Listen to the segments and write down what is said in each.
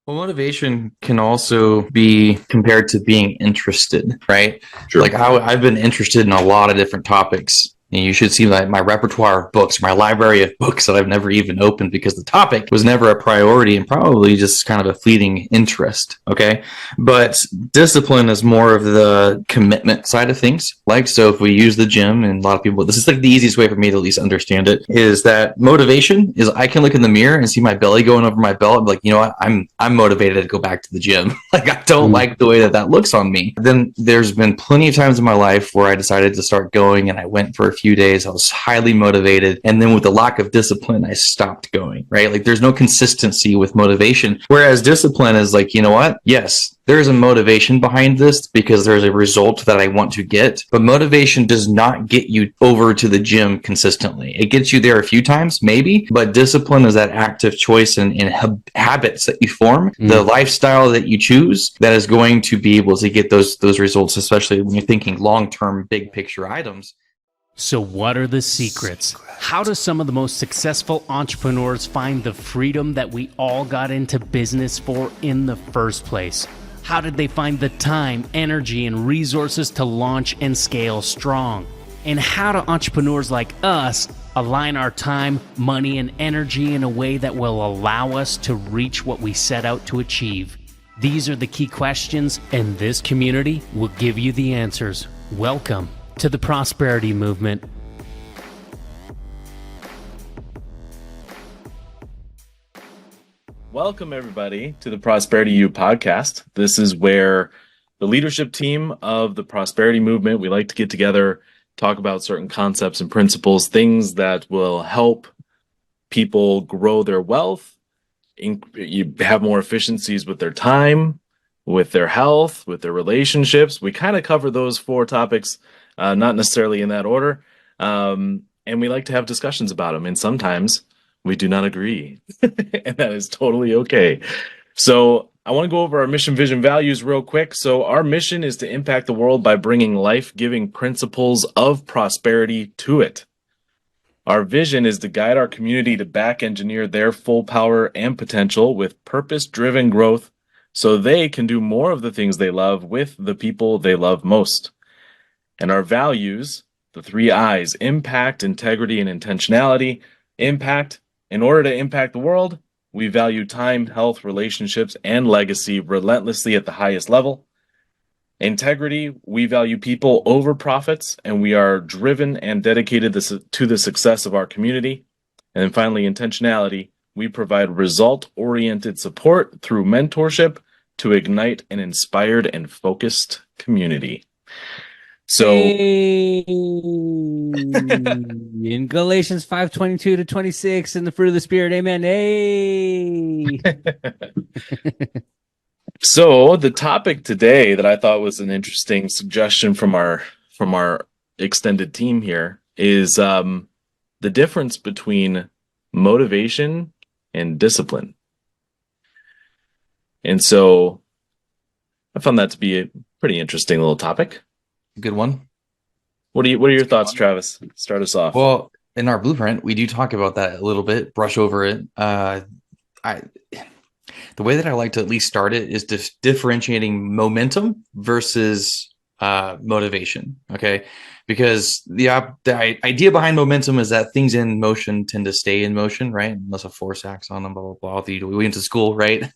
Well, motivation can also be compared to being interested, right? Sure. Like how I've been interested in a lot of different topics. And you should see my repertoire of books, my library of books that I've never even opened because the topic was never a priority and probably just kind of a fleeting interest. Okay. But discipline is more of the commitment side of things. Like, so if we use the gym, and a lot of people, this is like the easiest way for me to at least understand it, is that motivation is I can look in the mirror and see my belly going over my belt. I'm like, you know what? I'm motivated to go back to the gym. Like, I don't like the way that looks on me. Then there's been plenty of times in my life where I decided to start going and I went for a few days. I was highly motivated. And then with the lack of discipline, I stopped going, right? Like, there's no consistency with motivation. Whereas discipline is like, you know what? Yes, there's a motivation behind this because there's a result that I want to get. But motivation does not get you over to the gym consistently. It gets you there a few times, maybe, but discipline is that active choice and habits that you form, the lifestyle that you choose that is going to be able to get those results, especially when you're thinking long-term, big picture items. So what are the secrets? How do some of the most successful entrepreneurs find the freedom that we all got into business for in the first place? How did they find the time, energy, and resources to launch and scale strong? And how do entrepreneurs like us align our time, money, and energy in a way that will allow us to reach what we set out to achieve? These are the key questions, and this community will give you the answers. Welcome to the Prosperity Movement. Welcome, everybody, to the Prosperity U podcast. This is where the leadership team of the Prosperity Movement, we like to get together, talk about certain concepts and principles, things that will help people grow their wealth, you have more efficiencies with their time, with their health, with their relationships. We kind of cover those four topics, not necessarily in that order. And we like to have discussions about them. And sometimes we do not agree. And that is totally okay. So I want to go over our mission, vision, values real quick. So our mission is to impact the world by bringing life-giving principles of prosperity to it. Our vision is to guide our community to back engineer their full power and potential with purpose-driven growth so they can do more of the things they love with the people they love most. And our values, the three I's, impact, integrity, and intentionality. Impact, in order to impact the world, we value time, health, relationships, and legacy relentlessly at the highest level. Integrity, we value people over profits, and we are driven and dedicated to the success of our community. And then finally, intentionality, we provide result-oriented support through mentorship to ignite an inspired and focused community. So in Galatians 5:22-26, in the fruit of the Spirit, amen. Hey. So the topic today that I thought was an interesting suggestion from our extended team here is the difference between motivation and discipline. And so I found that to be a pretty interesting little topic. Good one. What are your thoughts, Travis? Start us off. Well, in our blueprint, we do talk about that a little bit, brush over it. The way that I like to at least start it is differentiating momentum versus motivation. Okay, because the idea behind momentum is that things in motion tend to stay in motion, right? Unless a force acts on them, blah blah blah. We went to school, right?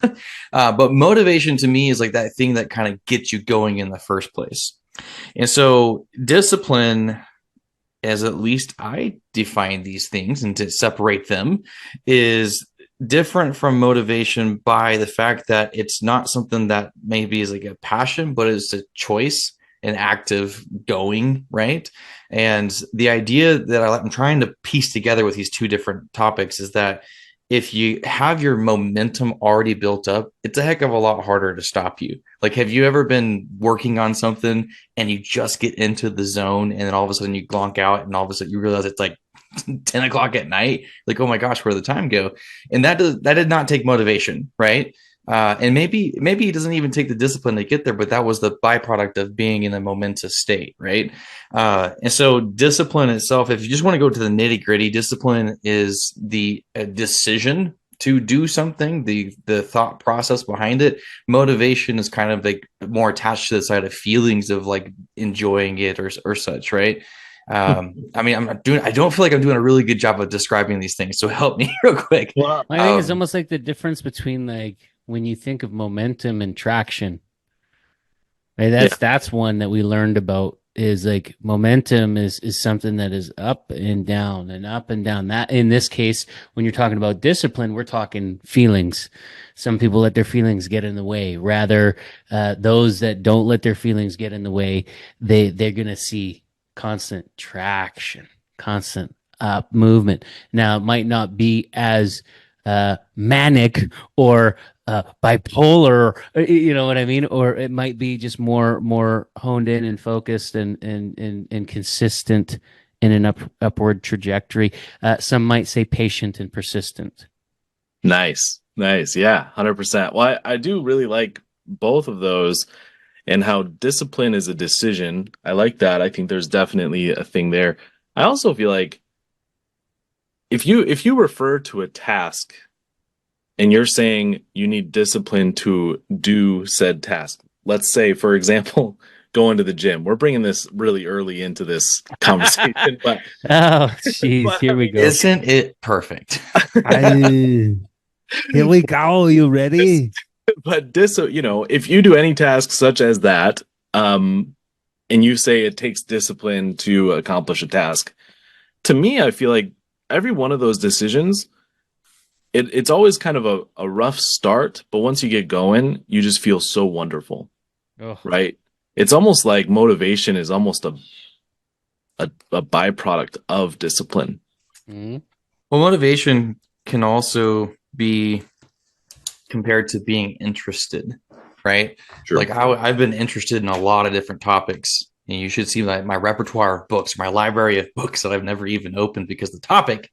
But motivation to me is like that thing that kind of gets you going in the first place. And so discipline, as at least I define these things and to separate them, is different from motivation by the fact that it's not something that maybe is like a passion, but it's a choice, an active going, right? And the idea that I'm trying to piece together with these two different topics is that if you have your momentum already built up, it's a heck of a lot harder to stop you. Like, have you ever been working on something and you just get into the zone and then all of a sudden you glonk out and all of a sudden you realize it's like 10 o'clock at night? Like, oh my gosh, where did the time go? And that did not take motivation, right? And maybe it doesn't even take the discipline to get there, but that was the byproduct of being in a momentous state, right? And so discipline itself, if you just want to go to the nitty gritty, discipline is the decision to do something, the thought process behind it. Motivation is kind of like more attached to the side of feelings of like enjoying it or such, right? I mean, I don't feel like I'm doing a really good job of describing these things. So help me real quick. Well, I think it's almost like the difference between like when you think of momentum and traction. Right? That's one that we learned about is like momentum is something that is up and down and up and down. That in this case, when you're talking about discipline, we're talking feelings. Some people let their feelings get in the way. Rather, those that don't let their feelings get in the way, they're gonna see constant traction, constant up movement. Now, it might not be as manic or bipolar, you know what I mean? Or it might be just more honed in and focused and consistent in an upward trajectory. Some might say patient and persistent. nice. Yeah, 100%. Well, I do really like both of those and how discipline is a decision. I like that. I think there's definitely a thing there. I also feel like if you refer to a task and you're saying you need discipline to do said task. Let's say, for example, going to the gym. We're bringing this really early into this conversation, but Oh, jeez, here we go. Isn't it perfect? Here we go. You ready? but if you do any task such as that, and you say it takes discipline to accomplish a task, to me, I feel like every one of those decisions, it's always kind of a rough start, but once you get going, you just feel so wonderful, right? It's almost like motivation is almost a byproduct of discipline. Mm-hmm. Well, motivation can also be compared to being interested, right? Sure. Like I've been interested in a lot of different topics. And you should see my repertoire of books, my library of books that I've never even opened because the topic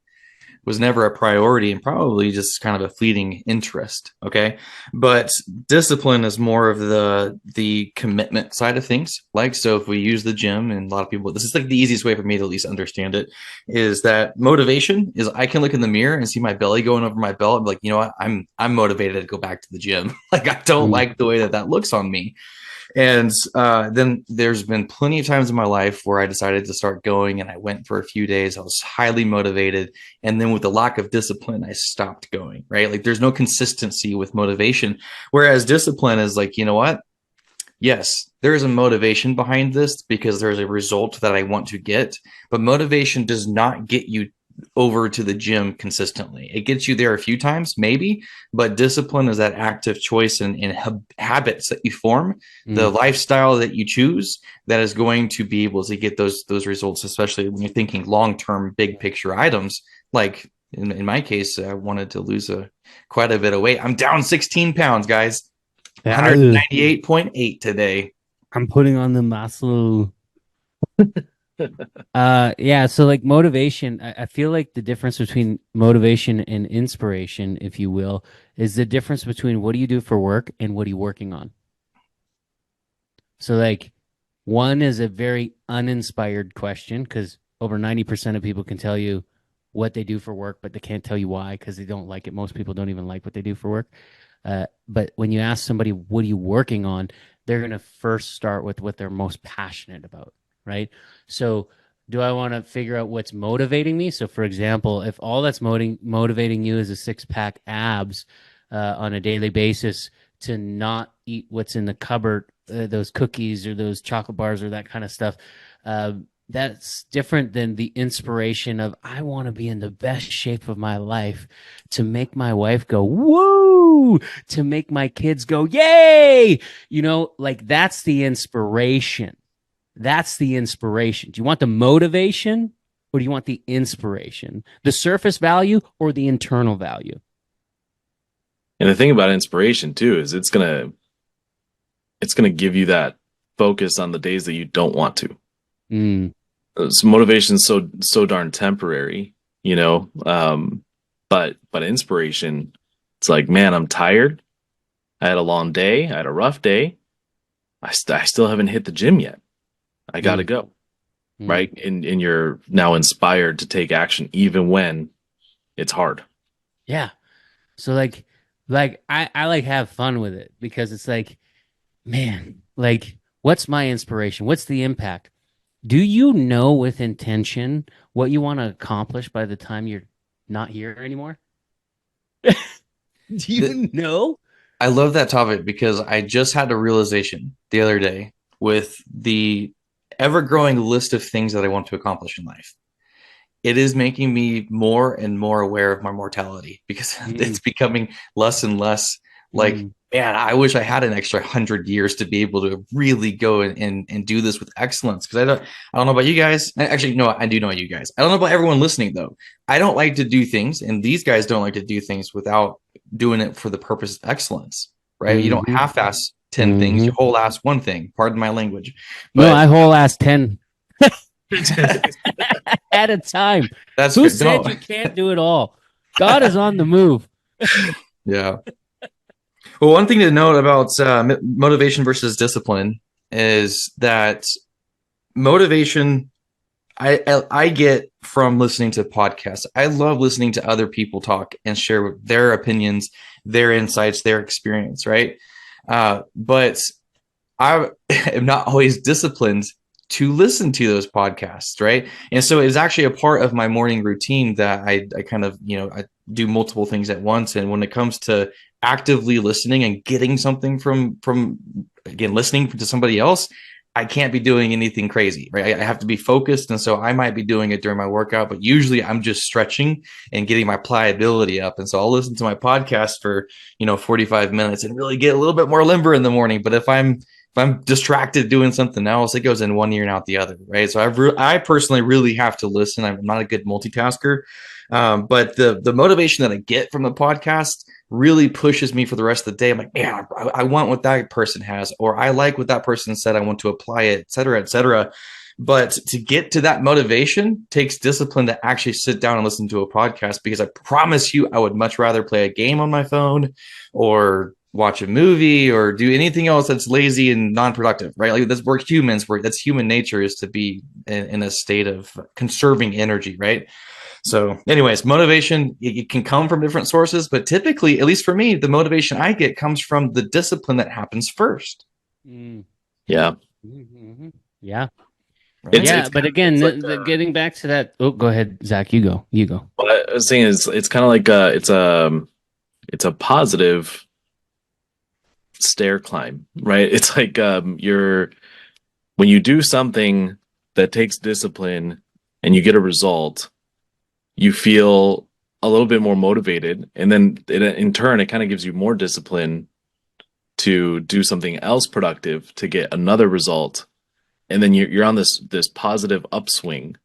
was never a priority and probably just kind of a fleeting interest. Okay. But discipline is more of the commitment side of things. Like, so if we use the gym, and a lot of people, this is like the easiest way for me to at least understand it, is that motivation is I can look in the mirror and see my belly going over my belt and be like, you know what, I'm motivated to go back to the gym. Like, I don't like the way that looks on me. And then there's been plenty of times in my life where I decided to start going, and I went for a few days. I was highly motivated. And then with the lack of discipline, I stopped going, right? Like, there's no consistency with motivation. Whereas discipline is like, you know what? Yes, there is a motivation behind this because there's a result that I want to get. But motivation does not get you over to the gym consistently. It gets you there a few times, maybe, but discipline is that active choice and habits that you form, the lifestyle that you choose that is going to be able to get those results, especially when you're thinking long-term, big picture items. Like in my case, I wanted to lose quite a bit of weight. I'm down 16 pounds, guys. 198.8 today. I'm putting on the muscle. Yeah, so like motivation, I feel like the difference between motivation and inspiration, if you will, is the difference between what do you do for work and what are you working on. So like one is a very uninspired question because over 90% of people can tell you what they do for work, but they can't tell you why because they don't like it. Most people don't even like what they do for work. But when you ask somebody, what are you working on? They're going to first start with what they're most passionate about. Right. So do I want to figure out what's motivating me? So for example, if all that's motivating you is a 6-pack abs on a daily basis to not eat what's in the cupboard, those cookies or those chocolate bars or that kind of stuff, that's different than the inspiration of I want to be in the best shape of my life to make my wife go, woo, to make my kids go, yay. You know, like that's the inspiration. That's the inspiration. Do you want the motivation or do you want the inspiration? The surface value or the internal value? And the thing about inspiration too is it's gonna give you that focus on the days that you don't want to. So motivation's so darn temporary, you know. But inspiration, it's like, man, I'm tired. I had a long day. I had a rough day. I still haven't hit the gym yet. I got to go. Right. And you're now inspired to take action even when it's hard. Yeah. So I like have fun with it because it's like, man, like what's my inspiration? What's the impact? Do you know with intention what you want to accomplish by the time you're not here anymore? Do you know? I love that topic because I just had a realization the other day with the ever growing list of things that I want to accomplish in life. It is making me more and more aware of my mortality because it's becoming less and less like, man, I wish I had an extra 100 years to be able to really go and do this with excellence. Because I don't know about you guys. Actually, no, I do know you guys. I don't know about everyone listening though. I don't like to do things, and these guys don't like to do things without doing it for the purpose of excellence, right? You don't half-ass 10 things, you whole ass one thing. Pardon my language. No, I whole ass 10 at a time. That's Who good. said No. you can't do it all? God is on the move. Yeah. Well, one thing to note about motivation versus discipline is that motivation I get from listening to podcasts. I love listening to other people talk and share their opinions, their insights, their experience, right? But I am not always disciplined to listen to those podcasts, right? And so it's actually a part of my morning routine that I kind of, I do multiple things at once. And when it comes to actively listening and getting something from again, listening to somebody else, I can't be doing anything crazy, right? I have to be focused. And so I might be doing it during my workout, but usually I'm just stretching and getting my pliability up. And so I'll listen to my podcast for, 45 minutes and really get a little bit more limber in the morning. But if I'm distracted doing something else, it goes in one ear and out the other, right? So I personally really have to listen. I'm not a good multitasker. But the motivation that I get from the podcast really pushes me for the rest of the day. I'm like, man, I want what that person has, or I like what that person said. I want to apply it, et cetera, et cetera. But to get to that motivation takes discipline to actually sit down and listen to a podcast, because I promise you, I would much rather play a game on my phone or watch a movie or do anything else that's lazy and non-productive, right? Like we're humans, that's human nature, is to be in a state of conserving energy, right? So anyways, motivation, it can come from different sources, but typically, at least for me, the motivation I get comes from the discipline that happens first. Yeah. Mm-hmm. Yeah. Right? Yeah. But again, getting back to that. Oh, go ahead, Zach. You go. What I was saying is it's kind of like it's a positive stair climb, right? It's like when you do something that takes discipline and you get a result, you feel a little bit more motivated, and then in turn it kind of gives you more discipline to do something else productive to get another result, and then you're on this positive upswing,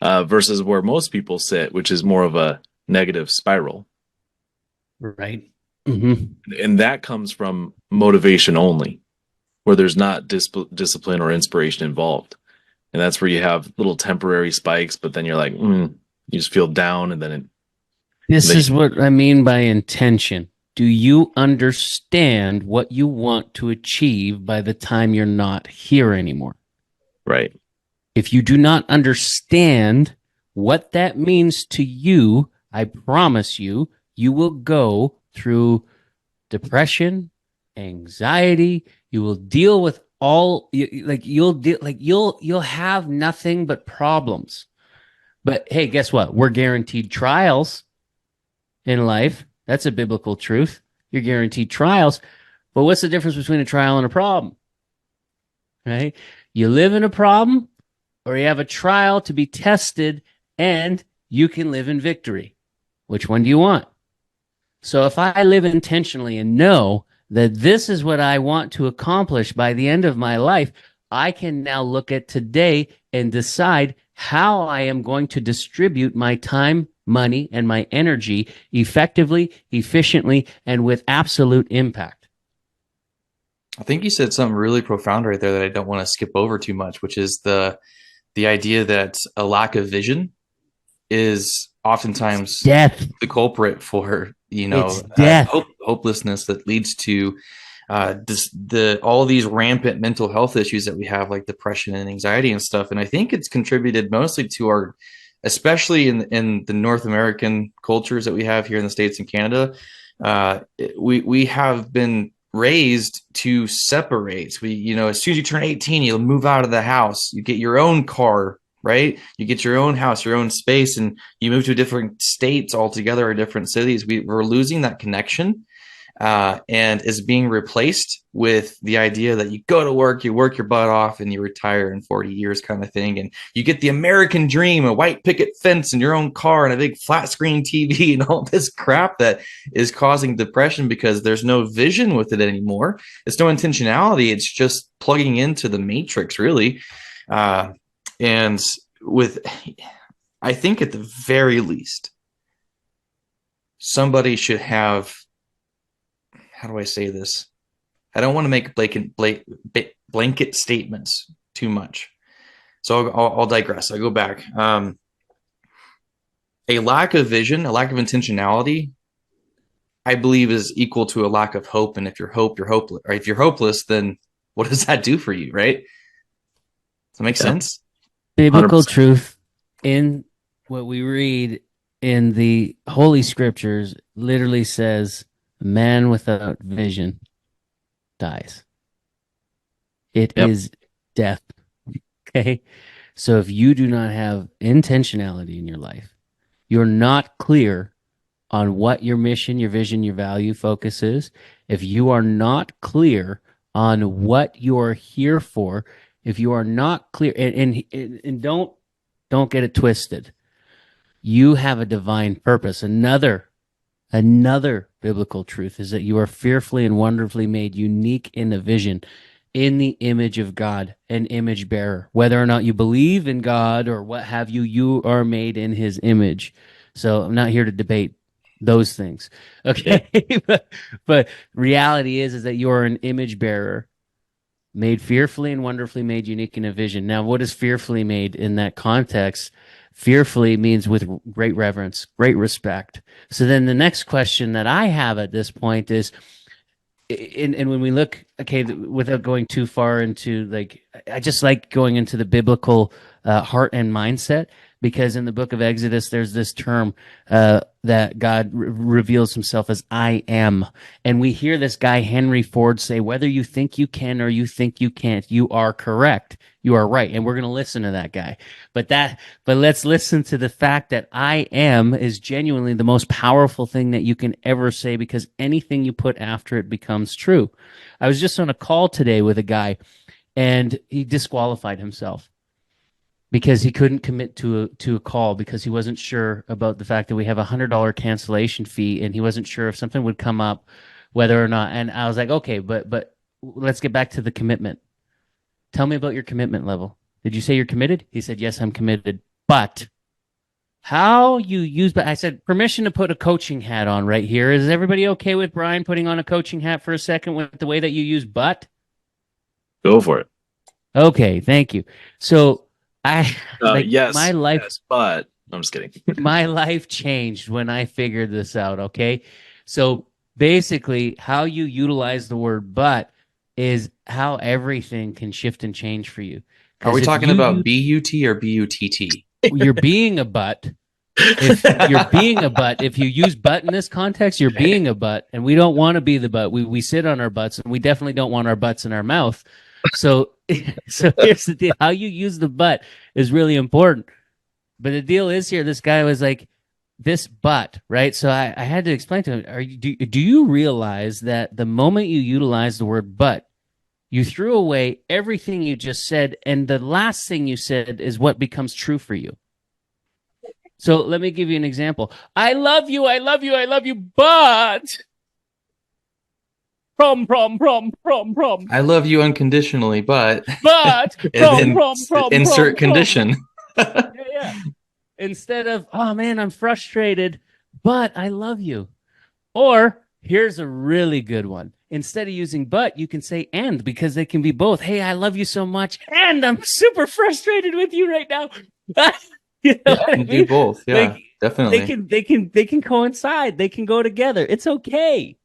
versus where most people sit, which is more of a negative spiral. Right. Mm-hmm. And that comes from motivation only, where there's not discipline or inspiration involved. And that's where you have little temporary spikes, but then you're like, you just feel down, and then This is what I mean by intention. Do you understand what you want to achieve by the time you're not here anymore? right. If you do not understand what that means to you, I promise you, you will go through depression, anxiety. You will deal with you'll have nothing but problems. But hey, guess what? We're guaranteed trials in life. That's a biblical truth. You're guaranteed trials. But what's the difference between a trial and a problem? Right? You live in a problem, or you have a trial to be tested, and you can live in victory. Which one do you want? So if I live intentionally and know that this is what I want to accomplish by the end of my life, I can now look at today and decide how I am going to distribute my time, money, and my energy effectively, efficiently, and with absolute impact. I think you said something really profound right there that I don't want to skip over too much, which is the idea that a lack of vision is oftentimes death, the culprit for hopelessness that leads to all these rampant mental health issues that we have, like depression and anxiety and stuff. And I think it's contributed mostly to especially in the North American cultures that we have here in the States and Canada. We have been raised to separate. As soon as you turn 18, you'll move out of the house. You get your own car, right? You get your own house, your own space, and you move to different states altogether or different cities. We're losing that connection, and is being replaced with the idea that you go to work, you work your butt off, and you retire in 40 years kind of thing. And you get the American dream, a white picket fence and your own car and a big flat screen TV and all this crap that is causing depression because there's no vision with it anymore. It's no intentionality. It's just plugging into the matrix, really. And I think at the very least, somebody should have, how do I say this? I don't want to make blanket statements too much. So I'll digress. I'll go back. A lack of vision, a lack of intentionality, I believe is equal to a lack of hope. And if you're hopeless. Or if you're hopeless, then what does that do for you, right? Does that make sense? Biblical 100%. truth in what we read in the Holy Scriptures literally says, man without vision dies. It is death. Okay? So if you do not have intentionality in your life, you're not clear on what your mission, your vision, your value focus is. If you are not clear on what you're here for, if you are not clear, and don't get it twisted. You have a divine purpose. Another biblical truth is that you are fearfully and wonderfully made, unique in a vision, in the image of God, an image bearer. Whether or not you believe in God or what have you, you are made in his image. So I'm not here to debate those things. Okay. but reality is that you are an image bearer, made fearfully and wonderfully made, unique in a vision. Now, what is fearfully made in that context? Fearfully means with great reverence, great respect. So then the next question that I have at this point is, and when we look, okay, without going too far into, like, I just like going into the biblical heart and mindset, because in the book of Exodus, there's this term that God reveals himself as I am. And we hear this guy, Henry Ford, say, whether you think you can or you think you can't, you are correct. You are right. And we're going to listen to that guy. But let's listen to the fact that I am is genuinely the most powerful thing that you can ever say, because anything you put after it becomes true. I was just on a call today with a guy, and he disqualified himself because he couldn't commit to a call because he wasn't sure about the fact that we have a $100 cancellation fee, and he wasn't sure if something would come up, whether or not. And I was like, okay, but let's get back to the commitment. Tell me about your commitment level. Did you say you're committed? He said, yes, I'm committed. But how you use, but I said, permission to put a coaching hat on right here. Is everybody okay with Bryan putting on a coaching hat for a second with the way that you use but? Go for it. Okay, thank you. So yes, my life, yes, but I'm just kidding. my life changed when I figured this out. Okay. So basically how you utilize the word but is how everything can shift and change for you. Are we talking about B-U-T or B-U-T-T? You're being a butt. If you're being a butt, if you use butt in this context, you're being a butt, and we don't want to be the butt. We sit on our butts, and we definitely don't want our butts in our mouth. So here's the deal. How you use the butt is really important. But the deal is here, this guy was like, this butt, right? So I had to explain to him, do you realize that the moment you utilize the word but, you threw away everything you just said, and the last thing you said is what becomes true for you. So let me give you an example. I love you, but prom. I love you unconditionally, but and then insert condition. Yeah. Instead of, oh man, I'm frustrated, but I love you. Or here's a really good one. Instead of using but, you can say and, because they can be both. Hey, I love you so much, and I'm super frustrated with you right now. You know what I mean? Do both. Yeah, definitely. They can coincide. They can go together. It's okay.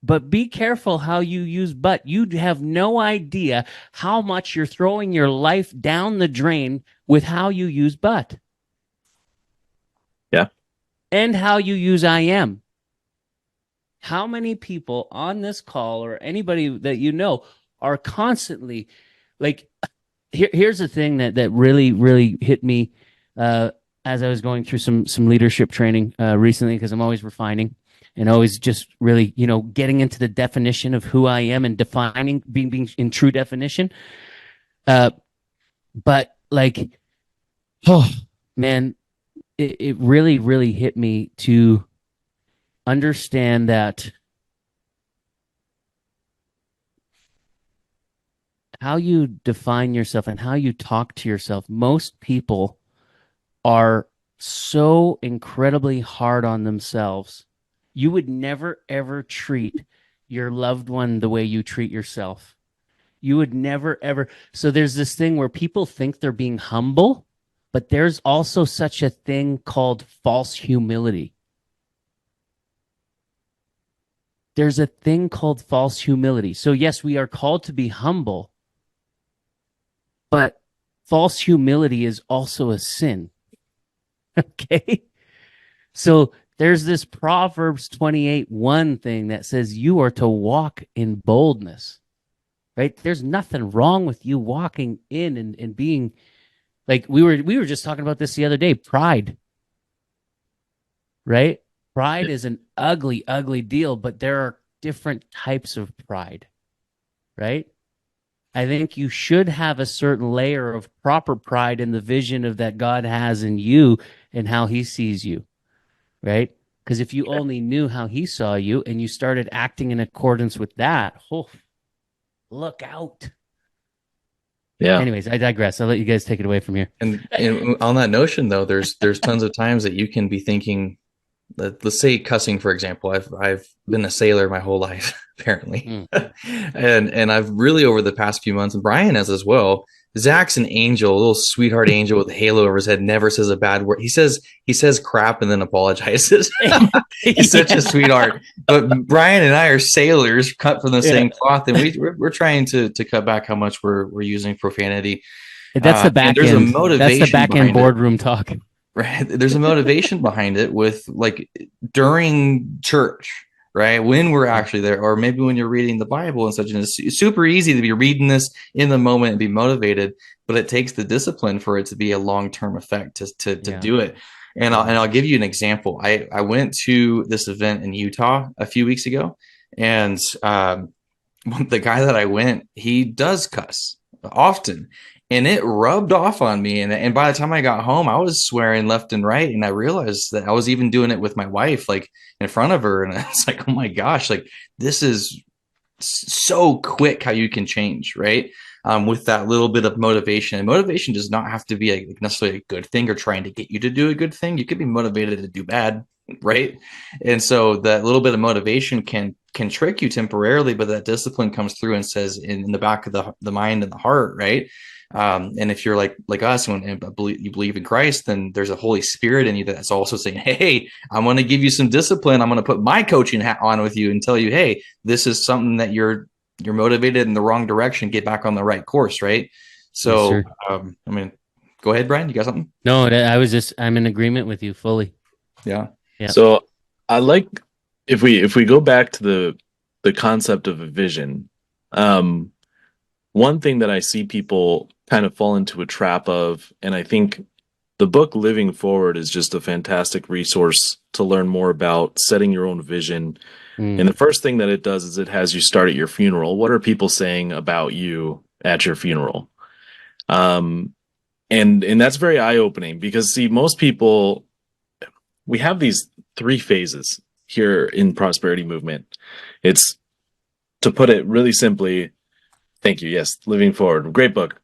But be careful how you use but. You have no idea how much you're throwing your life down the drain with how you use but. and how you use I am. How many people on this call or anybody that you know are constantly like, here's the thing that really, really hit me as I was going through some leadership training recently, because I'm always refining and always just really, getting into the definition of who I am and defining being in true definition. But like, oh man, it really, really hit me to understand that how you define yourself and how you talk to yourself, most people are so incredibly hard on themselves. You would never, ever treat your loved one the way you treat yourself. You would never, ever. So there's this thing where people think they're being humble, but there's also such a thing called false humility. There's a thing called false humility. So yes, we are called to be humble, but false humility is also a sin. Okay. So there's this Proverbs 28:1 thing that says you are to walk in boldness, right? There's nothing wrong with you walking in and being like, we were just talking about this the other day, pride, right? Pride is an ugly, ugly deal, but there are different types of pride, right? I think you should have a certain layer of proper pride in the vision of that God has in you and how he sees you, right? Because if you only knew how he saw you and you started acting in accordance with that, oh, look out. Yeah. Anyways, I digress. I'll let you guys take it away from here. And on that notion, though, there's tons of times that you can be thinking, let's say cussing, for example. I've been a sailor my whole life, apparently, and I've really over the past few months, and Bryan has as well. Zach's an angel, a little sweetheart angel with a halo over his head. Never says a bad word. He says crap and then apologizes. He's such a sweetheart. But Bryan and I are sailors, cut from the same cloth, and we're trying to cut back how much we're using profanity. That's the back there's end. A motivation. That's the back end boardroom talk. Right. There's a motivation behind it with like during church, right? When we're actually there, or maybe when you're reading the Bible and such. And it's super easy to be reading this in the moment and be motivated, but it takes the discipline for it to be a long-term effect to do it. And I'll give you an example. I went to this event in Utah a few weeks ago, and the guy that I went, he does cuss often. And it rubbed off on me. And by the time I got home, I was swearing left and right. And I realized that I was even doing it with my wife, like in front of her. And it's like, oh my gosh, like this is so quick how you can change, right? With that little bit of motivation. And motivation does not have to be necessarily a good thing or trying to get you to do a good thing. You could be motivated to do bad, right? And so that little bit of motivation can trick you temporarily, but that discipline comes through and says in the back of the mind and the heart, right? And if you're like us, when you believe in Christ, then there's a Holy Spirit in you that's also saying, hey, I'm going to give you some discipline. I'm going to put my coaching hat on with you and tell you, hey, this is something that you're motivated in the wrong direction. Get back on the right course, right? So, yes, go ahead, Bryan. You got something? No, I'm in agreement with you fully. Yeah. So I like if we go back to the concept of a vision. One thing that I see people kind of fall into a trap of, and I think the book Living Forward is just a fantastic resource to learn more about setting your own vision. And the first thing that it does is it has you start at your funeral. What are people saying about you at your funeral? And that's very eye-opening because, see, most people, we have these 3 phases here in Prosperity Movement. It's, to put it really simply, thank you. Yes, Living Forward. Great book.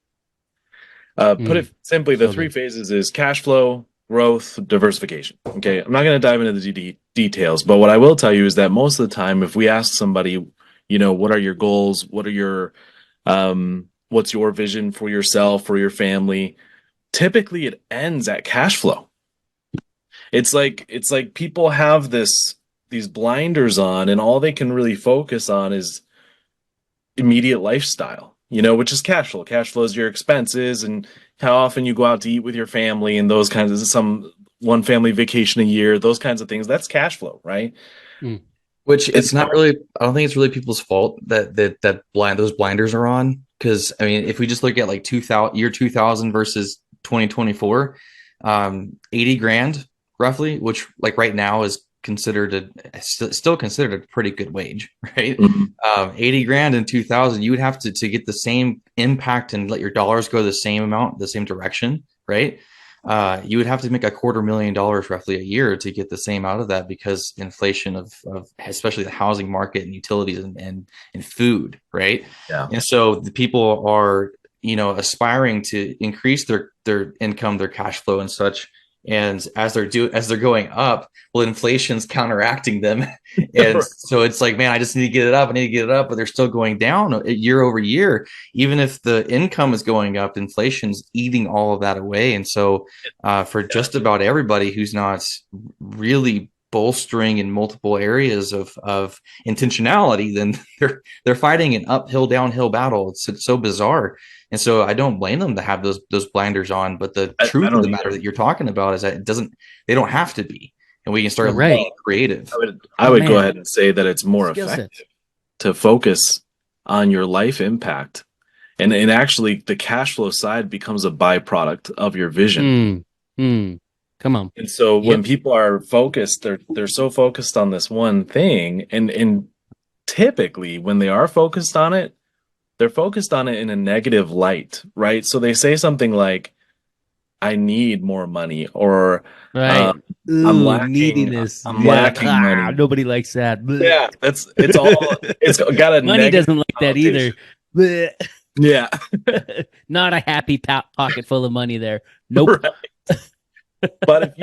Put it simply, the 3 phases is cash flow, growth, diversification. Okay, I'm not going to dive into the details, but what I will tell you is that most of the time, if we ask somebody, what are your goals? What are your, what's your vision for yourself, for your family? Typically, it ends at cash flow. It's like people have these blinders on, and all they can really focus on is immediate lifestyle, which is cash flow. Cash flow is your expenses and how often you go out to eat with your family and those kinds of one family vacation a year, those kinds of things. That's cash flow, right? Which it's not really. I don't think it's really people's fault that those blinders are on. Because I mean, if we just look at like 2000 versus 2024, 80 grand roughly, which like right now is considered still considered a pretty good wage, right? 80 grand in 2000, you would have to get the same impact and let your dollars go the same amount, the same direction, right? You would have to make $250,000 roughly a year to get the same out of that, because inflation of especially the housing market and utilities and food, right? Yeah. And so the people are, aspiring to increase their income, their cash flow and such. And as they're going up, well, inflation's counteracting them. And Right. so it's like, man, I just need to get it up. I need to get it up, but they're still going down year over year. Even if the income is going up, inflation's eating all of that away. And so for just about everybody who's not really bolstering in multiple areas of intentionality, then they're fighting an uphill, downhill battle. It's so bizarre. And so I don't blame them to have those blinders on. But the truth of the matter that you're talking about is that they don't have to be. And we can start being creative. I would go ahead and say that it's more effective to focus on your life impact. And actually the cash flow side becomes a byproduct of your vision. Come on. And so when people are focused, they're so focused on this one thing. And typically when they are focused on it, they're focused on it in a negative light, right? So they say something like, I need more money, or I'm lacking neediness. I'm lacking money. Nobody likes that. Yeah, it's got a money doesn't like that either. Yeah. Not a happy pocket full of money there. Nope. Right. But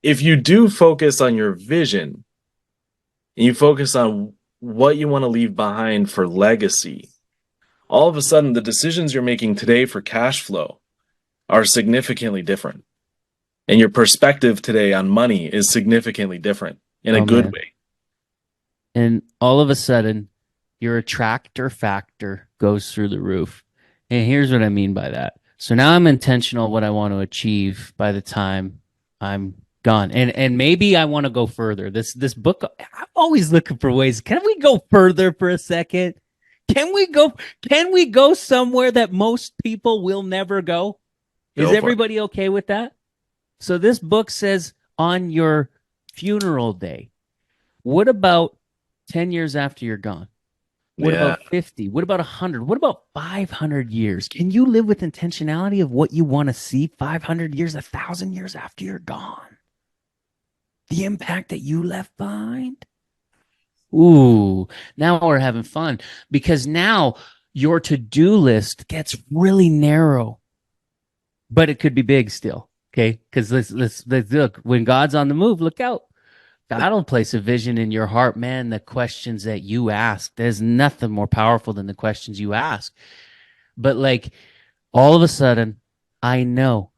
if you do focus on your vision and you focus on what you want to leave behind for legacy, all of a sudden the decisions you're making today for cash flow are significantly different. And your perspective today on money is significantly different in a good way. And all of a sudden, your attractor factor goes through the roof. And here's what I mean by that. So now I'm intentional what I want to achieve by the time I'm gone. And maybe I want to go further. This book, I'm always looking for ways. Can we go further for a second? Can we go somewhere that most people will never go? Is everybody okay with that? So this book says on your funeral day. What about 10 years after you're gone? What about 50? What about 100? What about 500 years? Can you live with intentionality of what you want to see 500 years, 1,000 years after you're gone? The impact that you left behind? Ooh, now we're having fun, because now your to-do list gets really narrow, but it could be big still. Okay, because let's look. When God's on the move, look out. God'll place a vision in your heart, man. The questions that you ask, there's nothing more powerful than the questions you ask. But like, all of a sudden, I know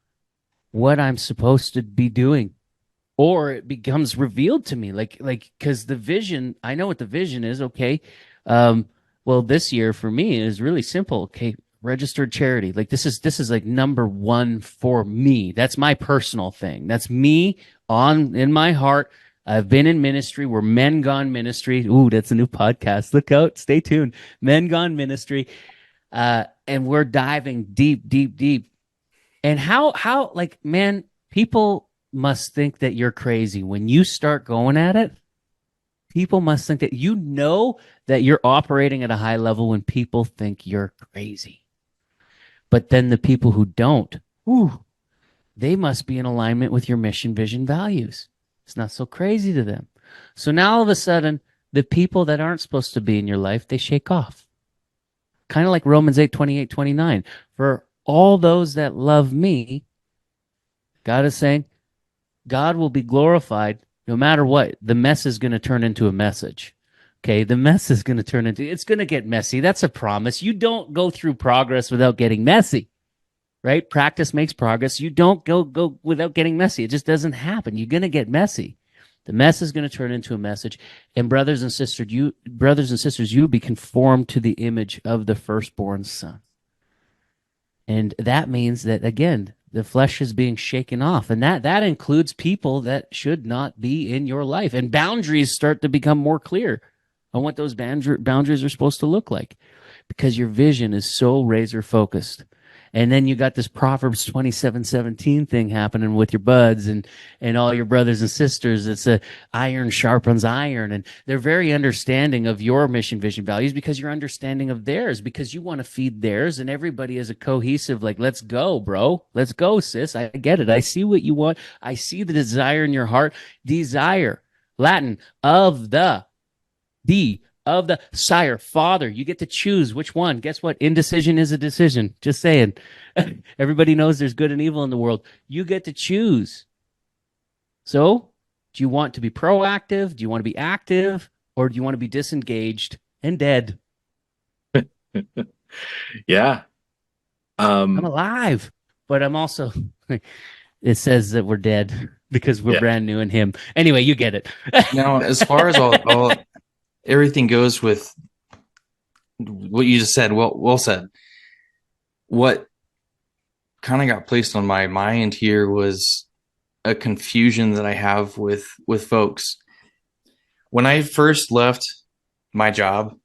what I'm supposed to be doing, or it becomes revealed to me. Like, because the vision, I know what the vision is. Okay, well, this year for me is really simple. Okay. Registered charity. Like this is like number one for me. That's my personal thing. That's me in my heart. I've been in ministry. We're Men Gone Ministry. Ooh, that's a new podcast. Look out. Stay tuned. Men Gone Ministry. And we're diving deep, deep, deep. And how like, man, people must think that you're crazy. When you start going at it, people must think that that you're operating at a high level when people think you're crazy. But then the people who don't, they must be in alignment with your mission, vision, values. It's not so crazy to them. So now all of a sudden, the people that aren't supposed to be in your life, they shake off. Kind of like Romans 8:28-29. For all those that love me, God is saying, God will be glorified no matter what. The mess is going to turn into a message. Okay, the mess is going to turn into, it's going to get messy. That's a promise. You don't go through progress without getting messy, right? Practice makes progress. You don't go without getting messy. It just doesn't happen. You're going to get messy. The mess is going to turn into a message. And brothers and sisters, you will be conformed to the image of the firstborn son. And that means that, again, The flesh is being shaken off, and that includes people that should not be in your life. And boundaries start to become more clear on what those boundaries are supposed to look like, because your vision is so razor focused. And then you got this Proverbs 27:17 thing happening with your buds and all your brothers and sisters. It's a iron sharpens iron. And they're very understanding of your mission, vision, values, because you're understanding of theirs, because you want to feed theirs. And everybody is a cohesive, like, let's go, bro. Let's go, sis. I get it. I see what you want. I see the desire in your heart. Desire, Latin, of the sire, father. You get to choose which one. Guess what? Indecision is a decision. Just saying. Everybody knows there's good and evil in the world. You get to choose. So, do you want to be proactive? Do you want to be active? Or do you want to be disengaged and dead? Yeah. I'm alive, but I'm also, it says that we're dead because we're brand new in him. Anyway, you get it. Now, as far as all everything goes with what you just said, well said. What kind of got placed on my mind here was a confusion that I have with folks. When I first left my job,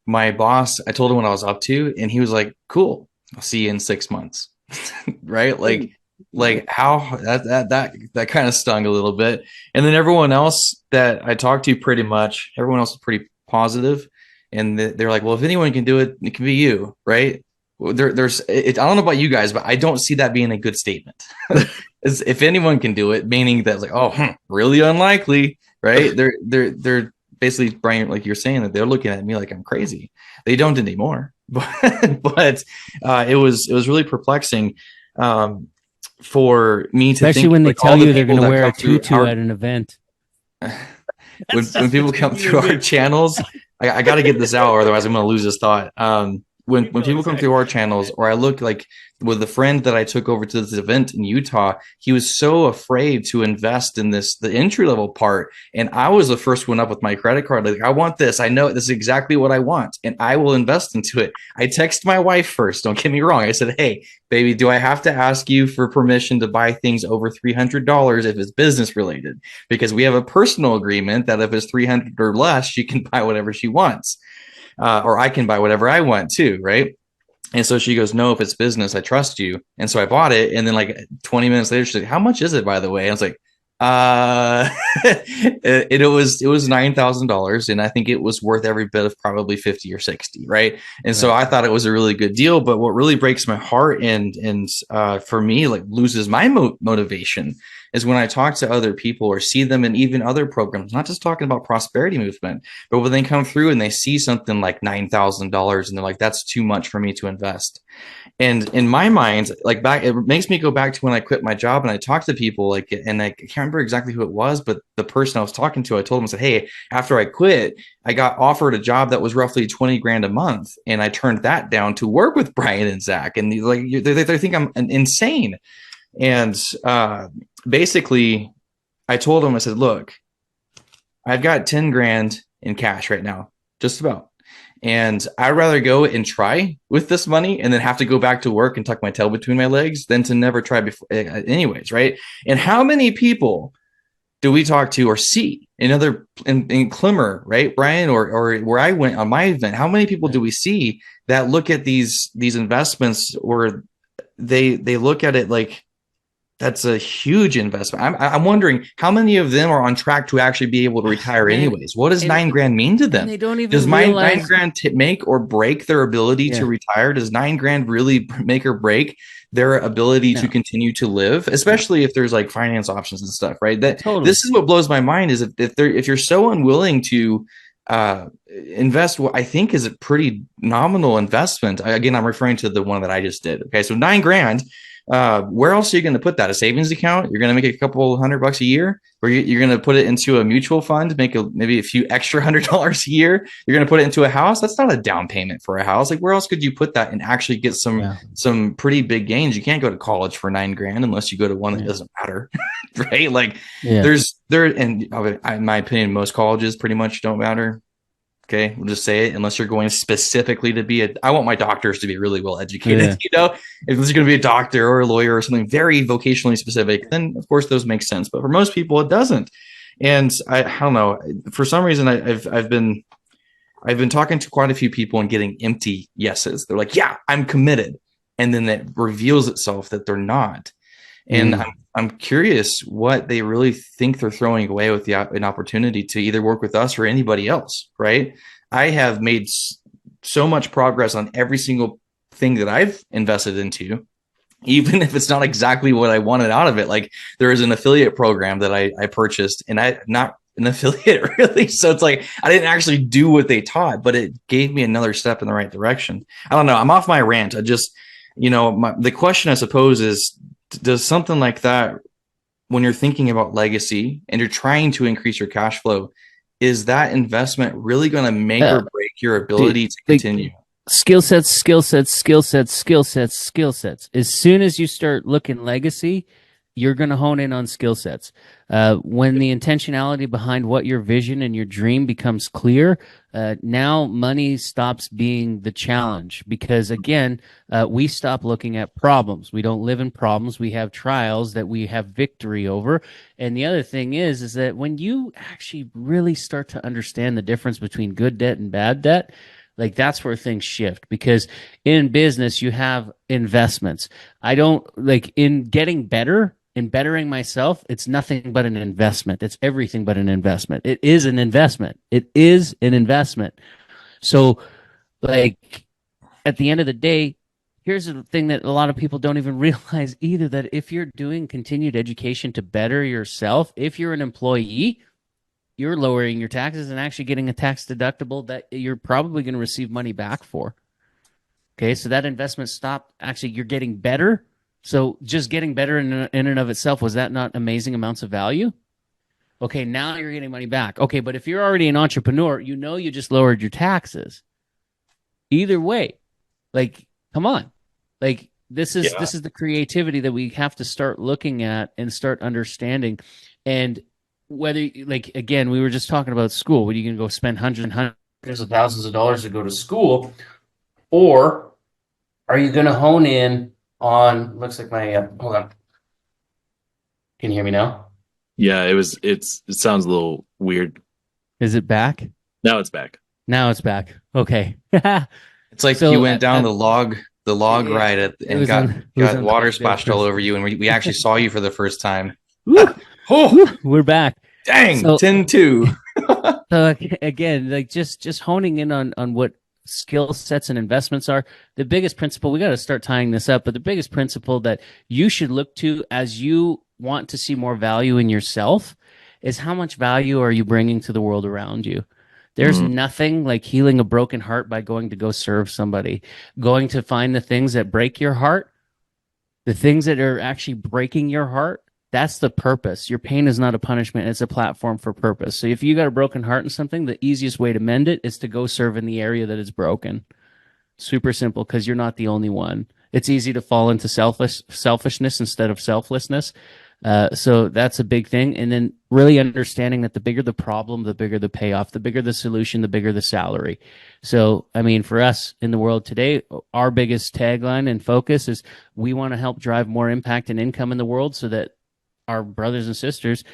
my boss, I told him what I was up to, and he was like, "Cool, I'll see you in 6 months." Right? Like how that kind of stung a little bit. And then everyone else that I talked to, pretty much everyone else was pretty positive, and they're like, well, if anyone can do it, it can be you, right? Well, there's I don't know about you guys, but I don't see that being a good statement. If anyone can do it, meaning that, like, oh, really unlikely, right? They're basically, Bryan, like you're saying, that they're looking at me like I'm crazy. They don't anymore, but it was really perplexing. For me to especially think, when they like, tell you they're going to wear a tutu at an event. When people come through our channels, I got to get this out, or otherwise I'm going to lose this thought. When people come through our channels, or I look, like with the friend that I took over to this event in Utah, he was so afraid to invest in the entry level part, and I was the first one up with my credit card. Like, I want this. I know this is exactly what I want, and I will invest into it. I text my wife first. Don't get me wrong. I said, "Hey, baby, do I have to ask you for permission to buy things over $300 if it's business related? Because we have a personal agreement that if it's 300 or less, she can buy whatever she wants." Or I can buy whatever I want too, right? And so she goes, "No, if it's business, I trust you." And so I bought it. And then like 20 minutes later, she's like, "How much is it, by the way?" And I was like, it was $9,000, and I think it was worth every bit of probably 50 or 60, right? And so I thought it was a really good deal. But what really breaks my heart and for me, like, loses my motivation, is when I talk to other people or see them in even other programs, not just talking about prosperity movement, but when they come through and they see something like $9,000 and they're like, "That's too much for me to invest." And in my mind, like, it makes me go back to when I quit my job and I talked to people, like, and I can't remember exactly who it was, but the person I was talking to, I told them, I said, "Hey, after I quit, I got offered a job that was roughly 20 grand a month. And I turned that down to work with Bryan and Zach." And like, they think I'm insane. And basically I told them, I said, "Look, I've got 10 grand in cash right now, just about. And I'd rather go and try with this money and then have to go back to work and tuck my tail between my legs than to never try before anyways." Right. And how many people do we talk to or see in Climmer, right, Bryan, or where I went on my event? How many people do we see that look at these investments, or they look at it like that's a huge investment? I'm wondering how many of them are on track to actually be able to retire anyways. What does 9 grand mean to them? They don't even does realize... 9 grand make or break their ability to retire? Does 9 grand really make or break their ability to continue to live, especially if there's like finance options and stuff, right? This is what blows my mind, is if you're so unwilling to invest what I think is a pretty nominal investment. Again, I'm referring to the one that I just did. Okay, so 9 grand. Where else are you going to put that? A savings account? You're going to make a couple $100 a year, or you're going to put it into a mutual fund, make maybe a few extra $100 a year. You're going to put it into a house. That's not a down payment for a house. Like, where else could you put that and actually get some pretty big gains? You can't go to college for 9 grand unless you go to one that doesn't matter, right? Like, in my opinion, most colleges pretty much don't matter. Okay, we'll just say it. Unless you're going specifically to be I want my doctors to be really well educated. Yeah. If you're going to be a doctor or a lawyer or something very vocationally specific, then of course those make sense. But for most people, it doesn't. And I don't know. For some reason, I've been talking to quite a few people and getting empty yeses. They're like, "Yeah, I'm committed," and then it reveals itself that they're not. And I'm curious what they really think they're throwing away with an opportunity to either work with us or anybody else, right? I have made so much progress on every single thing that I've invested into, even if it's not exactly what I wanted out of it. Like there is an affiliate program that I purchased, and I'm not an affiliate really. So it's like I didn't actually do what they taught, but it gave me another step in the right direction. I don't know. I'm off my rant. I just, the question I suppose is, does something like that, when you're thinking about legacy and you're trying to increase your cash flow, is that investment really going to make or break your ability to continue? Skill sets. As soon as you start looking legacy, you're going to hone in on skill sets. When the intentionality behind what your vision and your dream becomes clear, now money stops being the challenge, because again, we stop looking at problems. We don't live in problems. We have trials that we have victory over. And the other thing is that when you actually really start to understand the difference between good debt and bad debt, like that's where things shift, because in business, you have investments. I don't like in getting better. In bettering myself, it's nothing but an investment. It's everything but an investment. It is an investment. It is an investment. So, like, at the end of the day, here's the thing that a lot of people don't even realize either, that if you're doing continued education to better yourself, if you're an employee, you're lowering your taxes and actually getting a tax deductible that you're probably going to receive money back for. Okay, so that investment stopped. Actually, you're getting better. So just getting better in and of itself, was that not amazing amounts of value? Okay, now you're getting money back. Okay, but if you're already an entrepreneur, you just lowered your taxes. Either way, like, come on. Like this is the creativity that we have to start looking at and start understanding. And whether, like, again, we were just talking about school. What are you going to go spend hundreds and hundreds of thousands of dollars to go to school? Or are you going to hone in on, looks like my hold on, can you hear me now? Yeah, it sounds a little weird. Is it back? Now it's back. Okay. It's like you went down the log ride and got water splashed all over you, and we actually saw you for the first time. We're back. Dang, 10-2. So again, like just honing in on what skill sets and investments are. The biggest principle, we got to start tying this up, but the biggest principle that you should look to as you want to see more value in yourself is how much value are you bringing to the world around you. There's nothing like healing a broken heart by going to go serve somebody, going to find the things that break your heart, the things that are actually breaking your heart. That's the purpose. Your pain is not a punishment. It's a platform for purpose. So if you got a broken heart in something, the easiest way to mend it is to go serve in the area that is broken. Super simple, because you're not the only one. It's easy to fall into selfishness instead of selflessness. So that's a big thing. And then really understanding that the bigger the problem, the bigger the payoff, the bigger the solution, the bigger the salary. So, I mean, for us in the world today, our biggest tagline and focus is we want to help drive more impact and income in the world so that our brothers and sisters,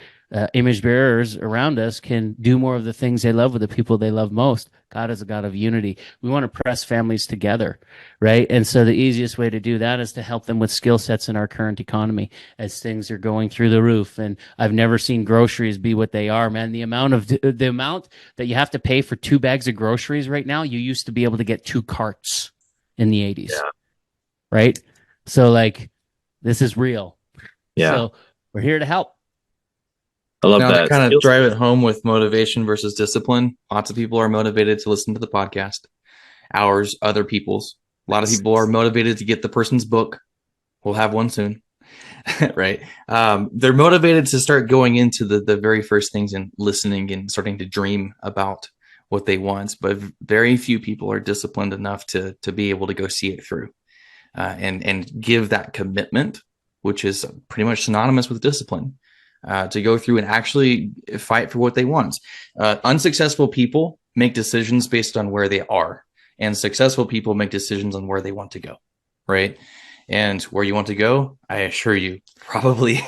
image bearers around us, can do more of the things they love with the people they love most. God is a God of unity. We want to press families together, right? And so the easiest way to do that is to help them with skill sets in our current economy as things are going through the roof. And I've never seen groceries be what they are, man. The amount that you have to pay for 2 bags of groceries right now, you used to be able to get 2 carts in the 80s, right? So like, this is real. Yeah. So we're here to help. I love Now, that. to kind of drive it home with motivation versus discipline, lots of people are motivated to listen to the podcast. Ours, other people's. A lot of people are motivated to get the person's book. We'll have one soon, right? They're motivated to start going into the very first things and listening and starting to dream about what they want. But very few people are disciplined enough to be able to go see it through and give that commitment, which is pretty much synonymous with discipline, to go through and actually fight for what they want. Unsuccessful people make decisions based on where they are, and successful people make decisions on where they want to go, right? And where you want to go, I assure you, probably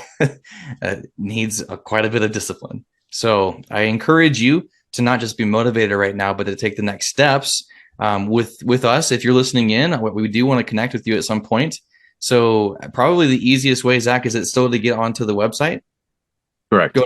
needs quite a bit of discipline. So I encourage you to not just be motivated right now, but to take the next steps with us. If you're listening in, we do want to connect with you at some point. So probably the easiest way, Zach, is it still to get onto the website? Correct.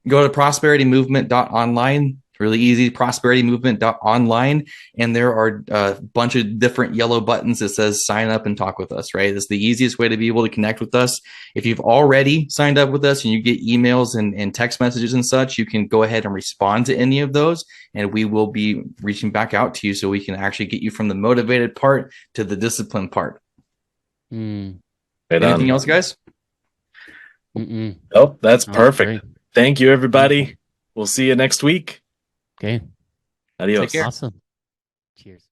Go to prosperitymovement.online. Really easy, prosperitymovement.online. And there are a bunch of different yellow buttons that says sign up and talk with us, right? It's the easiest way to be able to connect with us. If you've already signed up with us and you get emails and text messages and such, you can go ahead and respond to any of those, and we will be reaching back out to you so we can actually get you from the motivated part to the disciplined part. Anything else, guys? Nope, that's perfect. Thank you, everybody. We'll see you next week. Okay. Adios. Take care. Awesome. Cheers.